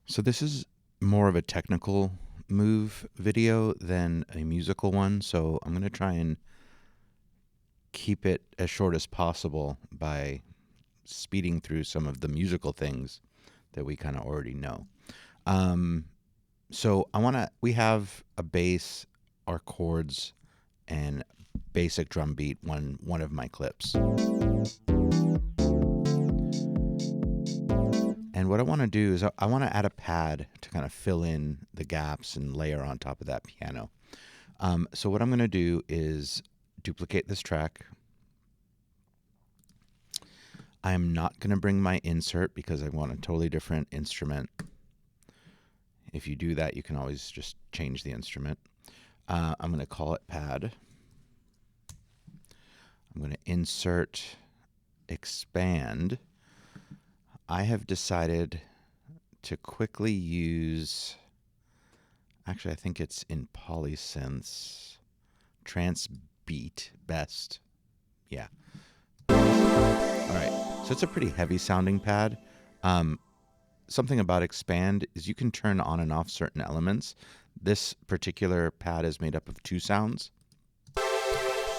So this is more of a technical move video than a musical one, so I'm going to try and keep it as short as possible by speeding through some of the musical things that we kind of already know. Um, we have a bass, our chords, and basic drum beat, one of my clips. And what I want to do is I want to add a pad to kind of fill in the gaps and layer on top of that piano. So what I'm going to do is duplicate this track. I'm not going to bring my insert because I want a totally different instrument. If you do that, you can always just change the instrument. I'm going to call it pad. I'm going to insert, expand. I have decided to quickly use, actually, I think it's in polysynths, trance beat best. Yeah. All right. So it's a pretty heavy sounding pad. Something about expand is you can turn on and off certain elements. This particular pad is made up of 2 sounds.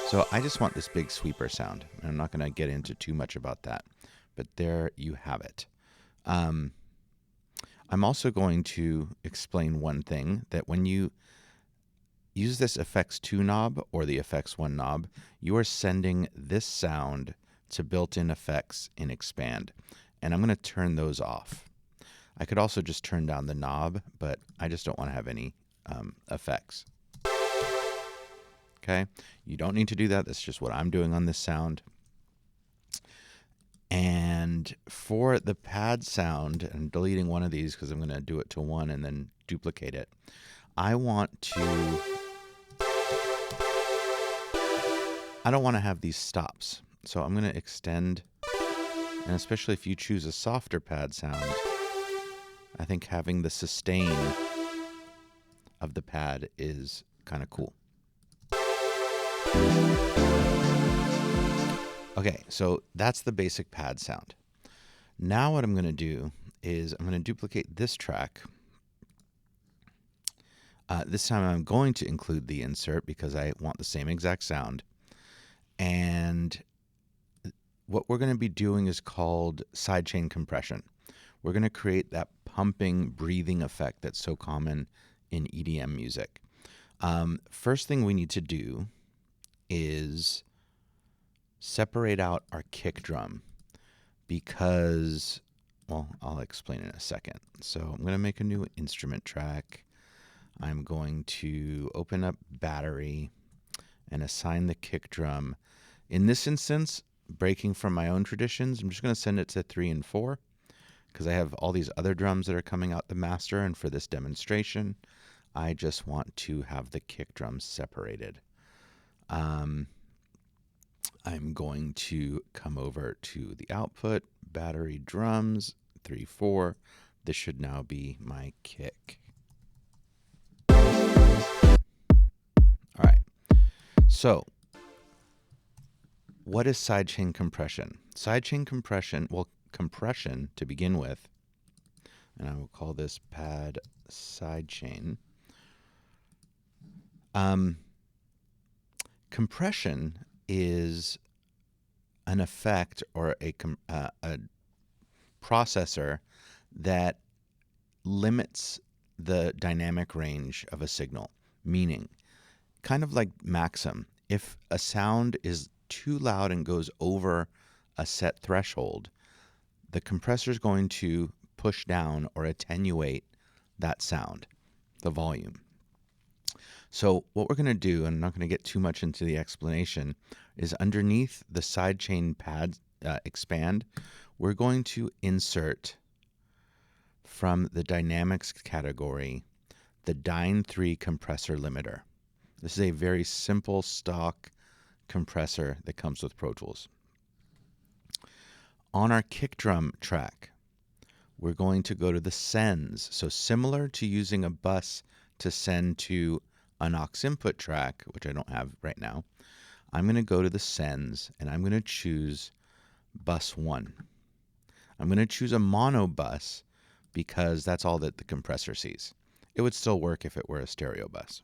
So I just want this big sweeper sound. I'm not going to get into too much about that, but there you have it. I'm also going to explain one thing, that when you use this effects 2 knob or the effects 1 knob, you are sending this sound to built-in effects in expand, and I'm going to turn those off. I could also just turn down the knob, but I just don't want to have any effects. Okay, you don't need to do that. That's just what I'm doing on this sound. And for the pad sound, I'm deleting one of these because I'm going to do it to 1 and then duplicate it. I don't want to have these stops. So I'm going to extend, and especially if you choose a softer pad sound, I think having the sustain of the pad is kind of cool. Okay, so that's the basic pad sound. Now what I'm going to do is I'm going to duplicate this track. This time I'm going to include the insert because I want the same exact sound. And what we're going to be doing is called sidechain compression. We're going to create that pumping, breathing effect that's so common in EDM music. First thing we need to do is separate out our kick drum because, well, I'll explain in a second. So I'm going to make a new instrument track. I'm going to open up battery and assign the kick drum. In this instance, breaking from my own traditions, I'm just going to send it to 3 and 4 because I have all these other drums that are coming out the master, and for this demonstration, I just want to have the kick drums separated. I'm going to come over to the output, battery drums, 3, 4. This should now be my kick. All right. So, what is sidechain compression? Sidechain compression, well, compression to begin with, and I will call this pad sidechain. Compression is an effect or a processor that limits the dynamic range of a signal, meaning kind of like Maxim. If a sound is too loud and goes over a set threshold, the compressor is going to push down or attenuate that sound, the volume. So what we're going to do, and I'm not going to get too much into the explanation, is underneath the sidechain pad expand, we're going to insert from the dynamics category the Dyne 3 compressor limiter. This is a very simple stock compressor that comes with Pro Tools. On our kick drum track, we're going to go to the sends. So similar to using a bus to send to an aux input track, which I don't have right now, I'm going to go to the sends and I'm going to choose bus 1. I'm going to choose a mono bus because that's all that the compressor sees. It would still work if it were a stereo bus.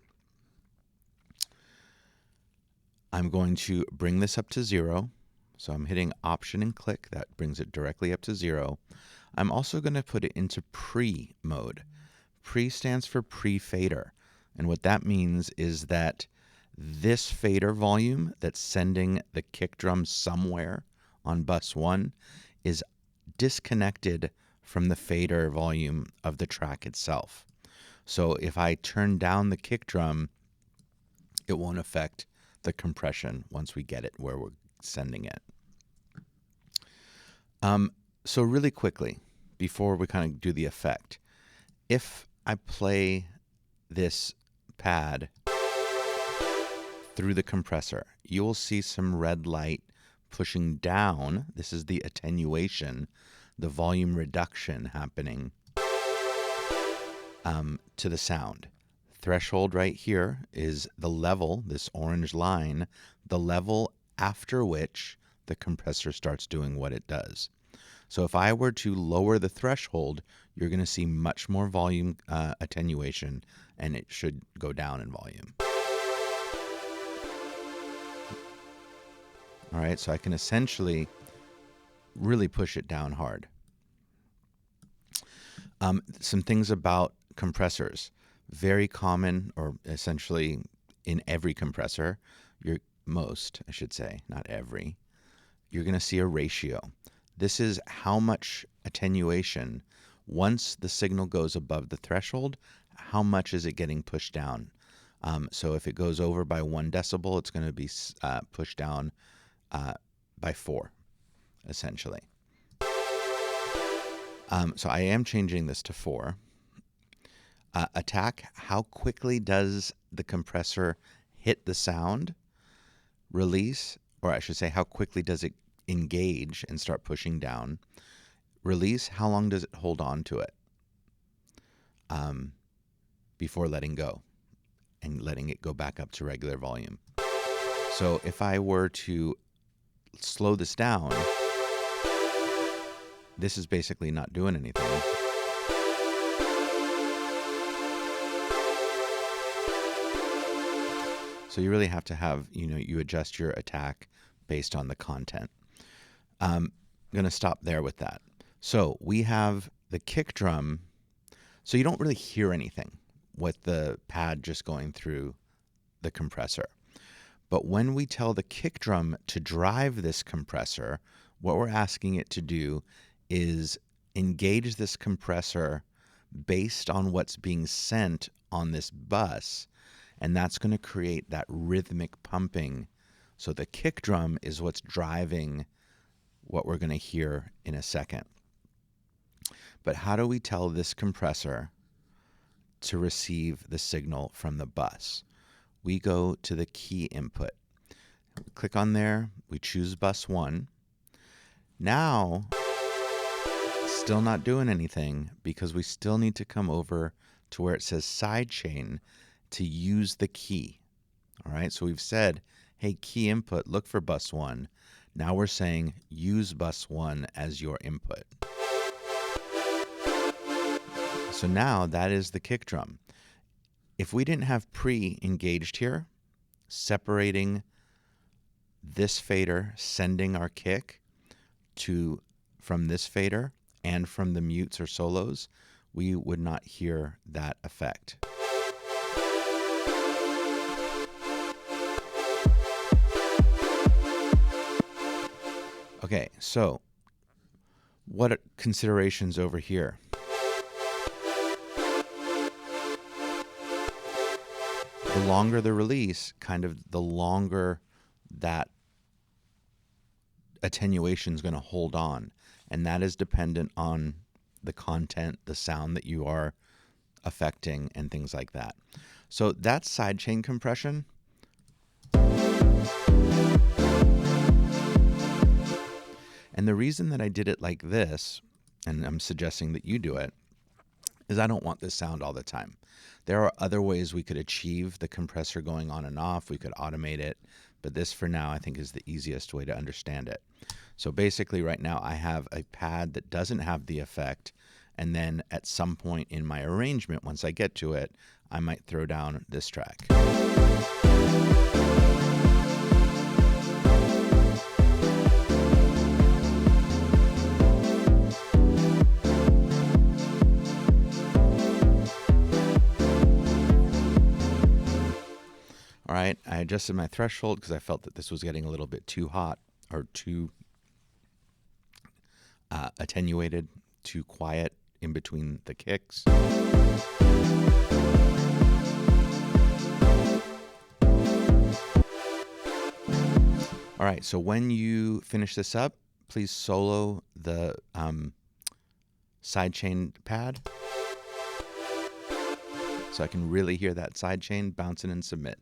I'm going to bring this up to 0. So I'm hitting Option and click. That brings it directly up to 0. I'm also going to put it into pre mode. Pre stands for pre-fader. And what that means is that this fader volume that's sending the kick drum somewhere on bus 1 is disconnected from the fader volume of the track itself. So if I turn down the kick drum, it won't affect the compression once we get it where we're sending it. So really quickly, before we kind of do the effect, if I play this pad through the compressor, you will see some red light pushing down. This is the attenuation, the volume reduction happening to the sound. Threshold right here is the level, this orange line, the level after which the compressor starts doing what it does. So if I were to lower the threshold, you're going to see much more volume attenuation, and it should go down in volume. All right, so I can essentially really push it down hard. Some things about compressors. Very common, or essentially in every compressor, most, I should say, not every, you're going to see a ratio. This is how much attenuation, once the signal goes above the threshold, how much is it getting pushed down? So if it goes over by 1 decibel, it's going to be pushed down by 4, essentially. So I am changing this to 4. Attack, how quickly does the compressor hit the sound? Release, or I should say, how quickly does it engage and start pushing down? Release, how long does it hold on to it before letting go and letting it go back up to regular volume? So if I were to slow this down, this is basically not doing anything. So you really have to have, you adjust your attack based on the content. I'm going to stop there with that. So we have the kick drum. So you don't really hear anything with the pad just going through the compressor. But when we tell the kick drum to drive this compressor, what we're asking it to do is engage this compressor based on what's being sent on this bus. And that's going to create that rhythmic pumping. So the kick drum is what's driving what we're going to hear in a second. But how do we tell this compressor to receive the signal from the bus? We go to the key input. Click on there. We choose bus 1. Now, still not doing anything because we still need to come over to where it says sidechain to use the key. All right, so we've said, hey, key input, look for bus 1. Now we're saying use bus 1 as your input. So now that is the kick drum. If we didn't have pre engaged here, separating this fader, sending our kick from this fader and from the mutes or solos, we would not hear that effect. Okay, so what are considerations over here? The longer the release, kind of the longer that attenuation is going to hold on. And that is dependent on the content, the sound that you are affecting, and things like that. So that's sidechain compression. And the reason that I did it like this, and I'm suggesting that you do it, is I don't want this sound all the time. There are other ways we could achieve the compressor going on and off. We could automate it, but this for now I think is the easiest way to understand it. So basically right now I have a pad that doesn't have the effect, And then at some point in my arrangement, once I get to it, I might throw down this track. All right, I adjusted my threshold because I felt that this was getting a little bit too hot or too attenuated, too quiet in between the kicks. All right, so when you finish this up, please solo the sidechain pad so I can really hear that sidechain bouncing and submit.